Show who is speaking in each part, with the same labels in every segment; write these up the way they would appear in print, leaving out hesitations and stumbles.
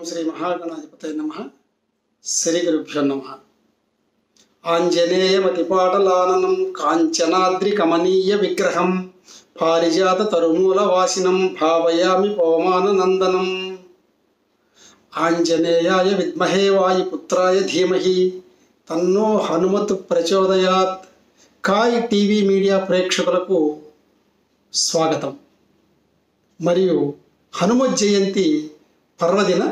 Speaker 1: శ్రీ మహాగణాధిపతయ నమః. శ్రీ గురుభ్యో నమః. ఆంజనేయమతిపాటలాననం కాంచనాద్రి కమనీయ విగ్రహం పారిజాత తరుమూల వాసినం భావయామి పవమాననందనం. ఆంజనేయాయ విద్మహే వాయుపుత్రాయ ధీమహి తన్నో హనుమత్ ప్రచోదయాత్. కాయ్ టీవీ మీడియా ప్రేక్షకులకు స్వాగతం. మరియు హనుమత్ జయంతి పర్వదిన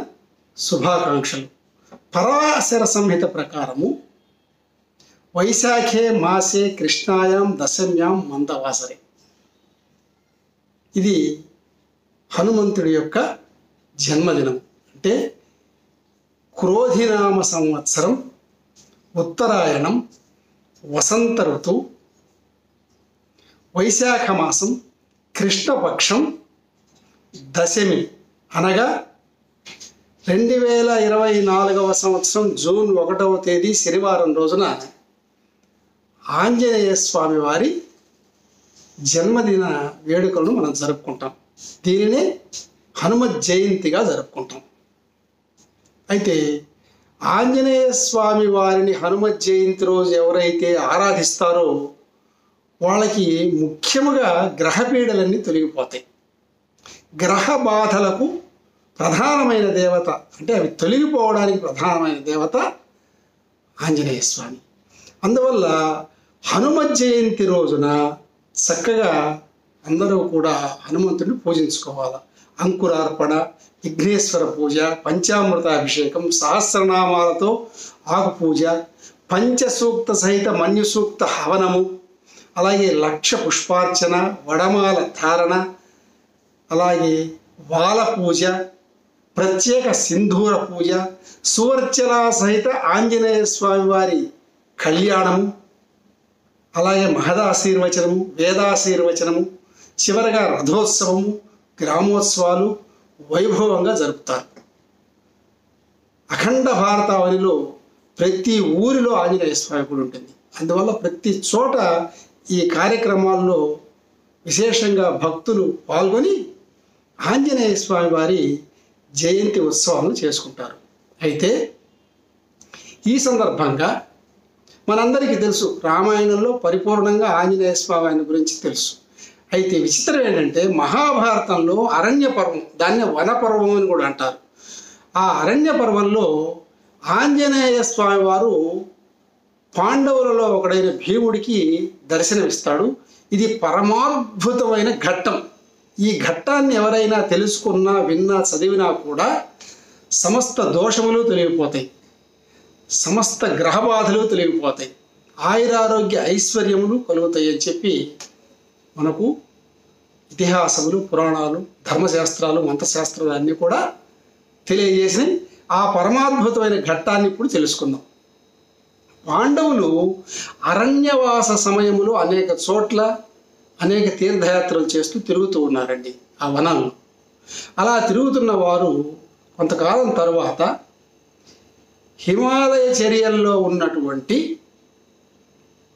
Speaker 1: శుభాకాంక్షలు. పరాశర సంహిత ప్రకారము వైశాఖే మాసే కృష్ణాయాం దశమ్యాం మందవాసరే, ఇది హనుమంతుడి యొక్క జన్మదినం. అంటే క్రోధినామ సంవత్సరం, ఉత్తరాయణం, వసంత ఋతువు, వైశాఖ మాసం, కృష్ణపక్షం, దశమి అనగా 2024 సంవత్సరం జూన్ 1వ తేదీ శనివారం రోజున ఆంజనేయ స్వామి వారి జన్మదిన వేడుకలను మనం జరుపుకుంటాం. దీనినే హనుమత్ జయంతిగా జరుపుకుంటాం. అయితే ఆంజనేయ స్వామి వారిని హనుమత్ జయంతి రోజు ఎవరైతే ఆరాధిస్తారో వాళ్ళకి ముఖ్యముగా గ్రహపీడలన్నీ తొలగిపోతాయి. గ్రహ బాధలకు ప్రధానమైన దేవత, అంటే అవి తొలగిపోవడానికి ప్రధానమైన దేవత ఆంజనేయ స్వామి. అందువల్ల హనుమత్ జయంతి రోజున చక్కగా అందరూ కూడా హనుమంతుడిని పూజించుకోవాలి. అంకురార్పణ, విఘ్నేశ్వర పూజ, పంచామృతాభిషేకం, సహస్రనామాలతో ఆకు పూజ, పంచసూక్త సహిత మన్యుసూక్త హవనము, అలాగే 1,00,000 పుష్పార్చన, వడమాల ధారణ, అలాగే వాల పూజ, ప్రత్యేక సింధూర పూజ, సువర్చన సహిత ఆంజనేయ స్వామి వారి కళ్యాణము, అలాగే మహదాశీర్వచనము, వేదాశీర్వచనము, చివరగా రథోత్సవము, గ్రామోత్సవాలు వైభవంగా జరుపుతారు. అఖండ భారతావనిలో ప్రతి ఊరిలో ఆంజనేయ స్వామి గుడి ఉంటుంది. అందువల్ల ప్రతి చోట ఈ కార్యక్రమాల్లో విశేషంగా భక్తులు పాల్గొని ఆంజనేయ స్వామి వారి జయంతి ఉత్సవాలను చేసుకుంటారు. అయితే ఈ సందర్భంగా మనందరికీ తెలుసు, రామాయణంలో పరిపూర్ణంగా ఆంజనేయ స్వామి ఆయన గురించి తెలుసు. అయితే విచిత్రం ఏంటంటే మహాభారతంలో అరణ్య పర్వం, దాన్ని వనపర్వం అని కూడా అంటారు. ఆ అరణ్య పర్వంలో ఆంజనేయ స్వామి వారు పాండవులలో ఒకడైన భీముడికి దర్శనమిస్తాడు. ఇది పరమాద్భుతమైన ఘట్టం. ఈ ఘట్టాన్ని ఎవరైనా తెలుసుకున్నా, విన్నా, చదివినా కూడా సమస్త దోషములు తొలగిపోతాయి, సమస్త గ్రహబాధలు తొలగిపోతాయి, ఆయురారోగ్య ఐశ్వర్యములు కలుగుతాయి అని చెప్పి మనకు ఇతిహాసములు, పురాణాలు, ధర్మశాస్త్రాలు, మంత్రశాస్త్రాలు అన్నీ కూడా తెలియజేసి ఆ పరమాద్భుతమైన ఘట్టాన్ని ఇప్పుడు తెలుసుకుందాం. పాండవులు అరణ్యవాస సమయములో అనేక చోట్ల అనేక తీర్థయాత్రలు చేస్తూ తిరుగుతూ ఉన్నారండి ఆ వనంలో. అలా తిరుగుతున్న వారు కొంతకాలం తరువాత హిమాలయ చర్యల్లో ఉన్నటువంటి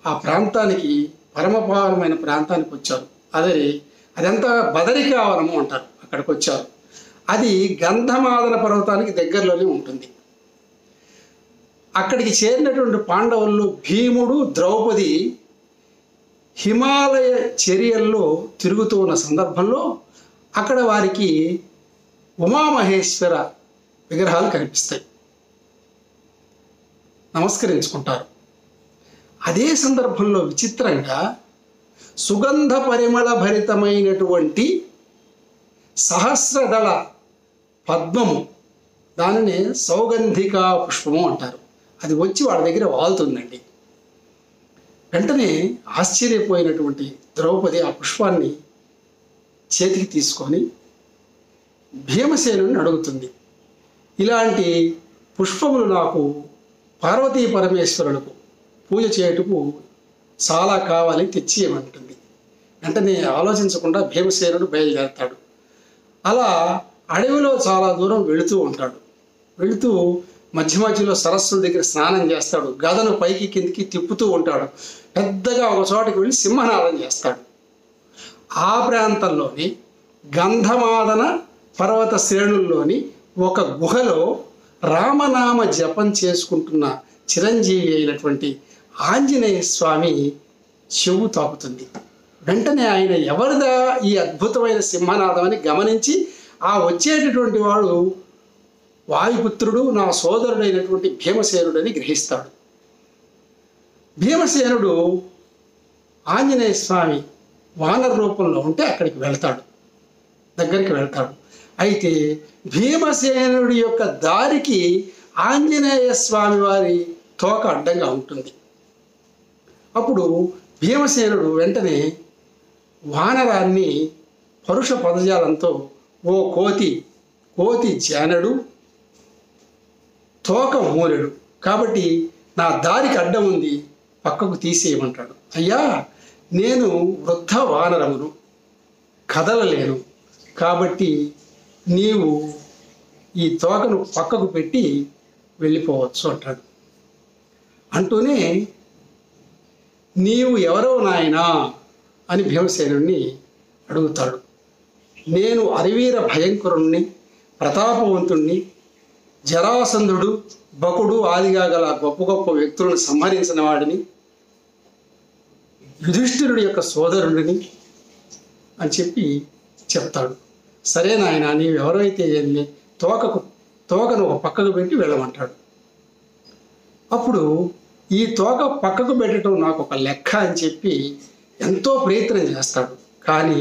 Speaker 1: ఆ ప్రాంతానికి, పరమపావనమైన ప్రాంతానికి వచ్చారు. అదంతా బదరికావనము అంటారు. అక్కడికి వచ్చారు. అది గంధమాదన పర్వతానికి దగ్గరలోనే ఉంటుంది. అక్కడికి చేరినటువంటి పాండవుల్లో భీముడు, ద్రౌపది హిమాలయ చర్యల్లో తిరుగుతూ ఉన్న సందర్భంలో అక్కడ వారికి ఉమామహేశ్వర విగ్రహాలు కనిపిస్తాయి. నమస్కరించుకుంటారు. అదే సందర్భంలో విచిత్రంగా సుగంధ పరిమళ భరితమైనటువంటి సహస్రదళ పద్మము, దానిని సౌగంధికా పుష్పము అంటారు, అది వచ్చి వాళ్ళ దగ్గర వాలుతుందండి. వెంటనే ఆశ్చర్యపోయినటువంటి ద్రౌపది ఆ పుష్పాన్ని చేతికి తీసుకొని భీమసేనుని అడుగుతుంది. ఇలాంటి పుష్పములు నాకు పార్వతీ పరమేశ్వరులకు పూజ చేయుటకు చాలా కావాలి, తెచ్చి ఇవ్వమంటుంది. వెంటనే ఆలోచించకుండా భీమసేనుడు బయలుదేరతాడు. అలా అడవిలో చాలా దూరం వెళుతూ ఉంటాడు. వెళుతూ మధ్య మధ్యలో సరస్సుల దగ్గర స్నానం చేస్తాడు. గదను పైకి కిందికి తిప్పుతూ ఉంటాడు. పెద్దగా ఒక చోటకి వెళ్ళి సింహనాదం చేస్తాడు. ఆ ప్రాంతంలోని గంధమాదన పర్వత శ్రేణుల్లోని ఒక గుహలో రామనామ జపం చేసుకుంటున్న చిరంజీవి అయినటువంటి ఆంజనేయ స్వామి చెవు తాకుతుంది. వెంటనే ఆయన ఎవరిదా ఈ అద్భుతమైన సింహనాదం అని గమనించి ఆ వచ్చేటటువంటి వాడు వాయుపుత్రుడు, నా సోదరుడైనటువంటి భీమసేనుడని గ్రహిస్తాడు. భీమసేనుడు ఆంజనేయ స్వామి వానర రూపంలో ఉంటే అక్కడికి దగ్గరికి వెళ్తాడు. అయితే భీమసేనుడి యొక్క దారికి ఆంజనేయ స్వామి వారి తోక అడ్డంగా ఉంటుంది. అప్పుడు భీమసేనుడు వెంటనే వానరాన్ని పరుష పదజాలంతో, ఓ కోతి జానడు, తోక మూరెడు, కాబట్టి నా దారికి అడ్డం ఉంది, పక్కకు తీసేయమంటాడు. అయ్యా, నేను వృద్ధ వానరమును, కదలలేను, కాబట్టి నీవు ఈ తోకను పక్కకు పెట్టి వెళ్ళిపోవచ్చు అంటాడు. అంటూనే నీవు ఎవరో నాయనా అని భీమసేనుడిని అడుగుతాడు. నేను అరివీర భయంకరుణ్ణి, ప్రతాపవంతుణ్ణి, జరాసంధుడు, బకుడు ఆదిగా గల గొప్ప గొప్ప వ్యక్తులను సంహరించిన వాడిని, యుధిష్ఠిరుడి యొక్క సోదరుడిని అని చెప్తాడు. సరే నాయన, నీవు ఎవరైతే వెళ్ళి తోకను ఒక పక్కకు పెట్టి వెళ్ళమంటాడు. అప్పుడు ఈ తోక పక్కకు పెట్టడం నాకు ఒక లెక్క అని చెప్పి ఎంతో ప్రయత్నం చేస్తాడు. కానీ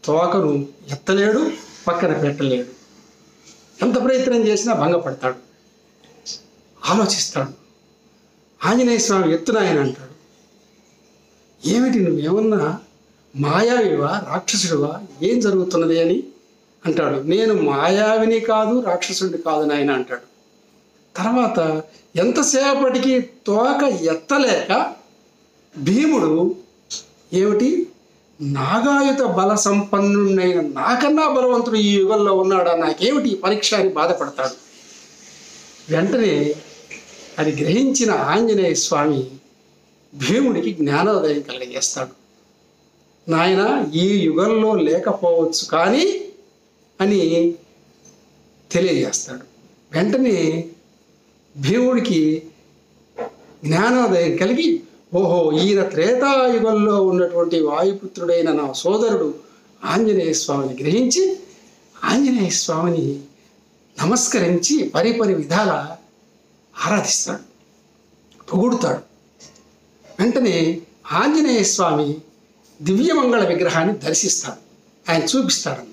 Speaker 1: తోకను ఎత్తలేడు, పక్కన పెట్టలేడు. ఎంత ప్రయత్నం చేసినా భంగపడతాడు. ఆలోచిస్తాడు. ఆంజనేయ స్వామి ఎత్తునాయన అంటాడు. ఏమిటి, నువ్వేమన్నా మాయావివా, రాక్షసుడివా, ఏం జరుగుతున్నది అని అంటాడు. నేను మాయావిని కాదు, రాక్షసుడిని కాదు నాయన అంటాడు. తర్వాత ఎంతసేపటికి తోక ఎత్తలేక భీముడు ఏమిటి, నాగాయుత బల సంపన్నుడైన నాకన్నా బలవంతుడు ఈ యుగంలో ఉన్నాడా, నాకేమిటి పరీక్ష అని బాధపడతాడు. వెంటనే అది గ్రహించిన ఆంజనేయ స్వామి భీముడికి జ్ఞానోదయం కలిగజేస్తాడు. నాయన, ఈ యుగంలో లేకపోవచ్చు కానీ అని తెలియజేస్తాడు. వెంటనే భీముడికి జ్ఞానోదయం కలిగి, ఓహో, ఈయన త్రేతాయుగంలో ఉన్నటువంటి వాయుపుత్రుడైన నా సోదరుడు ఆంజనేయ స్వామిని గ్రహించి ఆంజనేయ స్వామిని నమస్కరించి పరిపరి విధాల ఆరాధిస్తాడు, పొగుడుతాడు. వెంటనే ఆంజనేయ స్వామి దివ్యమంగళ విగ్రహాన్ని దర్శిస్తాడు. ఆయన చూపిస్తాడనమాట.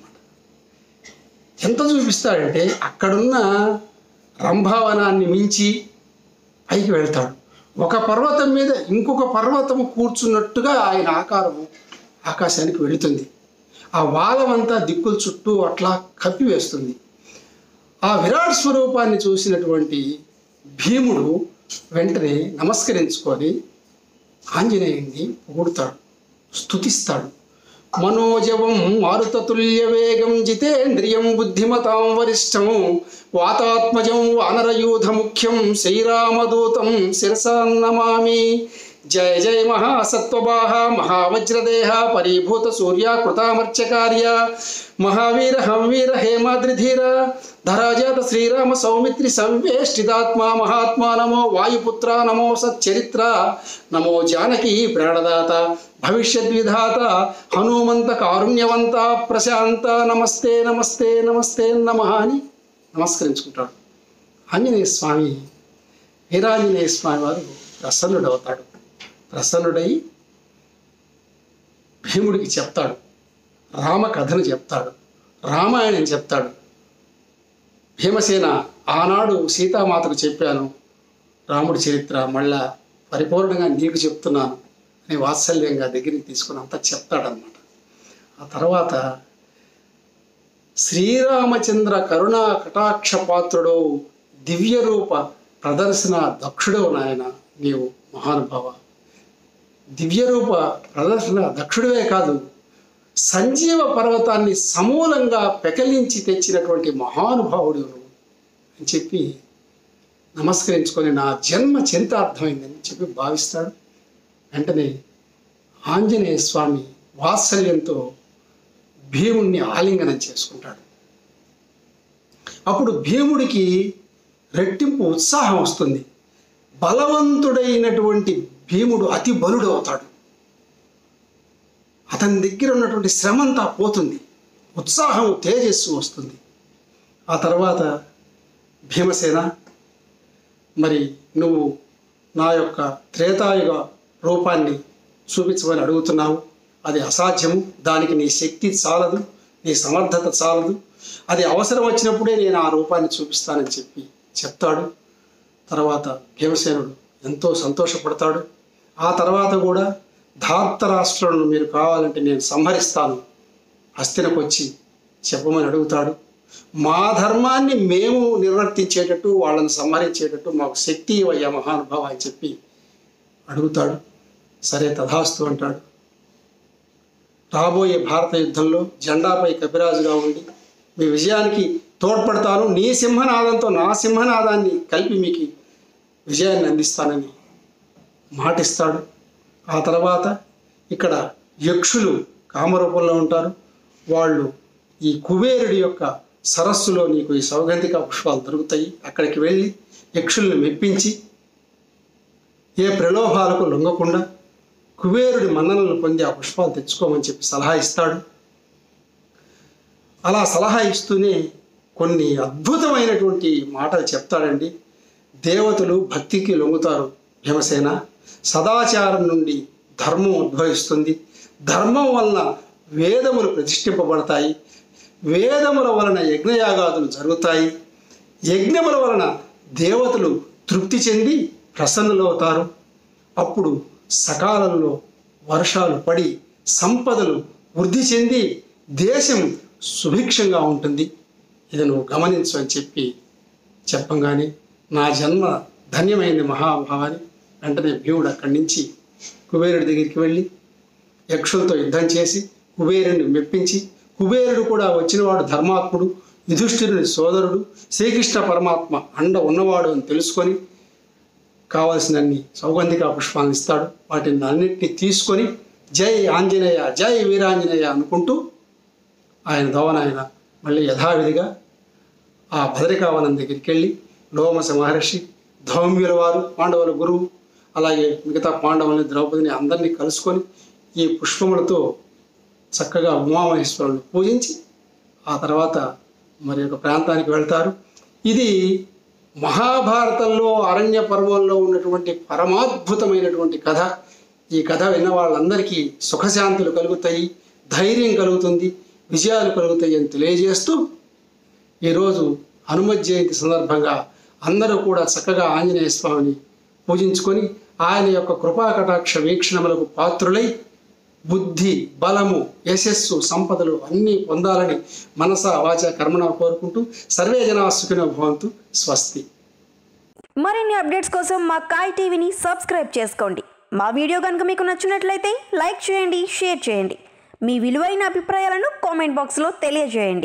Speaker 1: ఎంత చూపిస్తాడంటే అక్కడున్న రంభావనాన్ని మించి పైకి వెళ్తాడు. ఒక పర్వతం మీద ఇంకొక పర్వతం కూర్చున్నట్టుగా ఆయన ఆకారం ఆకాశానికి వెళుతుంది. ఆ వాదమంతా దిక్కుల చుట్టూ అట్లా కప్పివేస్తుంది. ఆ విరాట్ స్వరూపాన్ని చూసినటువంటి భీముడు వెంటనే నమస్కరించుకొని ఆంజనేయుడిని పొగుడుతాడు, స్తుతిస్తాడు. మనోజవం మారుతతుల్య వేగం జితేంద్రియం బుద్ధిమతాం వరిష్టం వాతాత్మజం వానరయూధ ముఖ్యం శ్రీరామదూతం శిరసా నమామి. జయ జయ మహాసత్వబాహ మహావజ్రదేహ పరిభూత సూర్యాకృతామర్చకార్య మహావీర హంవీర హేమాద్రిధీర ధరాజాత శ్రీరామ సౌమిత్రి సంవేష్టితాత్మా మహాత్మా నమో వాయుపుత్ర నమో సచ్చరిత్ర నమో జానకీ ప్రాణదాత భవిష్యద్విధాత హనుమంత కారుణ్యవంత ప్రశాంత నమస్తే నమస్తే నమస్తే నమః అని నమస్కరించుకుంటాడు. ఆంజనేయ స్వామి, వీరాంజనేయ స్వామి వారు ప్రసన్నుడవుతాడు. ప్రసన్నుడై భీముడికి చెప్తాడు, రామకథను చెప్తాడు, రామాయణం చెప్తాడు. భీమసేన, ఆనాడు సీతామాతకు చెప్పాను రాముడి చరిత్ర, మళ్ళా పరిపూర్ణంగా నీకు చెప్తున్నాను అని వాత్సల్యంగా దగ్గరికి తీసుకుని అంతా చెప్తాడనమాట. ఆ తర్వాత శ్రీరామచంద్ర కరుణా కటాక్ష పాత్రుడో దివ్య రూప ప్రదర్శన దక్షుడో నాయన నీవు మహానుభావ. దివ్యరూప ప్రదర్శన దక్షుడివే కాదు, సంజీవ పర్వతాన్ని సమూలంగా పెకలించి తెచ్చినటువంటి మహానుభావుడు అని చెప్పి నమస్కరించుకొని నా జన్మ చరితార్థమైందని చెప్పి భావిస్తాడు. వెంటనే ఆంజనేయ స్వామి వాత్సల్యంతో భీముణ్ణి ఆలింగనం చేసుకుంటాడు. అప్పుడు భీముడికి రెట్టింపు ఉత్సాహం వస్తుంది. బలవంతుడైనటువంటి భీముడు అతి బలుడు అవుతాడు. అతని దగ్గర ఉన్నటువంటి శ్రమంతా పోతుంది, ఉత్సాహం తేజస్సు వస్తుంది. ఆ తర్వాత భీమసేన, మరి నువ్వు నా యొక్క త్రేతాయుగ రూపాన్ని చూపించమని అడుగుతున్నావు. అది అసాధ్యము, దానికి నీ శక్తి చాలదు, నీ సమర్థత చాలదు. అది అవసరం వచ్చినప్పుడే నేను ఆ రూపాన్ని చూపిస్తానని చెప్తాడు. తర్వాత భీమసేనుడు ఎంతో సంతోషపడతాడు. ఆ తర్వాత కూడా ధార్తరాష్ట్రులను మీరు కావాలంటే నేను సంహరిస్తాను, హస్తినకు వచ్చి చెప్పమని అడుగుతాడు. మా ధర్మాన్ని మేము నిర్వర్తించేటట్టు, వాళ్ళని సంహరించేటట్టు మాకు శక్తి ఇవ్వయ్యా మహానుభావ అని చెప్పి అడుగుతాడు. సరే తథాస్తు అంటాడు. రాబోయే భారత యుద్ధంలో జెండాపై కపిరాజుగా ఉండి మీ విజయానికి తోడ్పడతాను, నీ సింహనాదంతో నా సింహనాదాన్ని కలిపి మీకు విజయాన్ని అందిస్తానని మాటిస్తాడు. ఆ తర్వాత ఇక్కడ యక్షులు కామరూపంలో ఉంటారు. వాళ్ళు ఈ కుబేరుడి యొక్క సరస్సులో నీకు ఈ సౌగంధిక పుష్పాలు దొరుకుతాయి, అక్కడికి వెళ్ళి యక్షుల్ని మెప్పించి ఏ ప్రలోభాలకు లొంగకుండా కుబేరుడి మన్ననలు పొంది ఆ పుష్పాలు తెచ్చుకోమని చెప్పి సలహా ఇస్తాడు. అలా సలహా ఇస్తూనే కొన్ని అద్భుతమైనటువంటి మాటలు చెప్తాడండి. దేవతలు భక్తికి లొంగుతారు భీమసేన, సదాచారం నుండి ధర్మం ఉద్భవిస్తుంది, ధర్మం వలన వేదములు ప్రతిష్ఠింపబడతాయి, వేదముల వలన యజ్ఞయాగాదులు జరుగుతాయి, యజ్ఞముల వలన దేవతలు తృప్తి చెంది ప్రసన్నులవుతారు. అప్పుడు సకాలంలో వర్షాలు పడి సంపదలు వృద్ధి చెంది దేశం సుభిక్షంగా ఉంటుంది. ఇది నువ్వు గమనించు అని చెప్పంగానే నా జన్మ ధన్యమైంది మహాభావాన్ని. వెంటనే భీముడు అక్కడి నుంచి కుబేరుడి దగ్గరికి వెళ్ళి యక్షులతో యుద్ధం చేసి కుబేరుడిని మెప్పించి, కుబేరుడు కూడా వచ్చినవాడు ధర్మాత్ముడు, యుధిష్ఠిరుని సోదరుడు, శ్రీకృష్ణ పరమాత్మ అండ ఉన్నవాడు అని తెలుసుకొని కావలసినన్ని సౌగంధిక పుష్పాలను ఇస్తాడు. వాటిని అన్నింటినీ తీసుకొని జై ఆంజనేయ, జై వీరాంజనేయ అనుకుంటూ ఆయన దోవన ఆయన మళ్ళీ యథావిధిగా ఆ భద్రికావనం దగ్గరికి వెళ్ళి లోమస మహర్షి, ధౌమ్యుల వారు, పాండవుల గురువు, అలాగే మిగతా పాండవుల్ని, ద్రౌపదిని అందరినీ కలుసుకొని ఈ పుష్పములతో చక్కగా ఉమామహేశ్వరుని పూజించి ఆ తర్వాత మరి ఒక ప్రాంతానికి వెళ్తారు. ఇది మహాభారతంలో అరణ్య పర్వంలో ఉన్నటువంటి పరమాద్భుతమైనటువంటి కథ. ఈ కథ విన్న వాళ్ళందరికీ సుఖశాంతులు కలుగుతాయి, ధైర్యం కలుగుతుంది, విజయాలు కలుగుతాయి అని తెలియజేస్తూ ఈరోజు హనుమత్ జయంతి సందర్భంగా అందరూ కూడా చక్కగా ఆంజనేయ స్వామిని పూజించుకొని ఆయన యొక్క కృపా కటాక్ష వీక్షణములకు పాత్రులై బుద్ధి, బలము, యశస్సు, సంపదలు అన్నీ పొందాలని మనస వాచ కర్మణ కోరుకుంటూ సర్వే జనా సుఖినో భవంతు. స్వస్తి.
Speaker 2: మరిన్ని అప్డేట్స్ కోసం మా కాయ్ టీవీని సబ్స్క్రైబ్ చేసుకోండి. మా వీడియో కనుక మీకు నచ్చినట్లయితే లైక్ చేయండి, షేర్ చేయండి. మీ విలువైన అభిప్రాయాలను కామెంట్ బాక్స్లో తెలియజేయండి.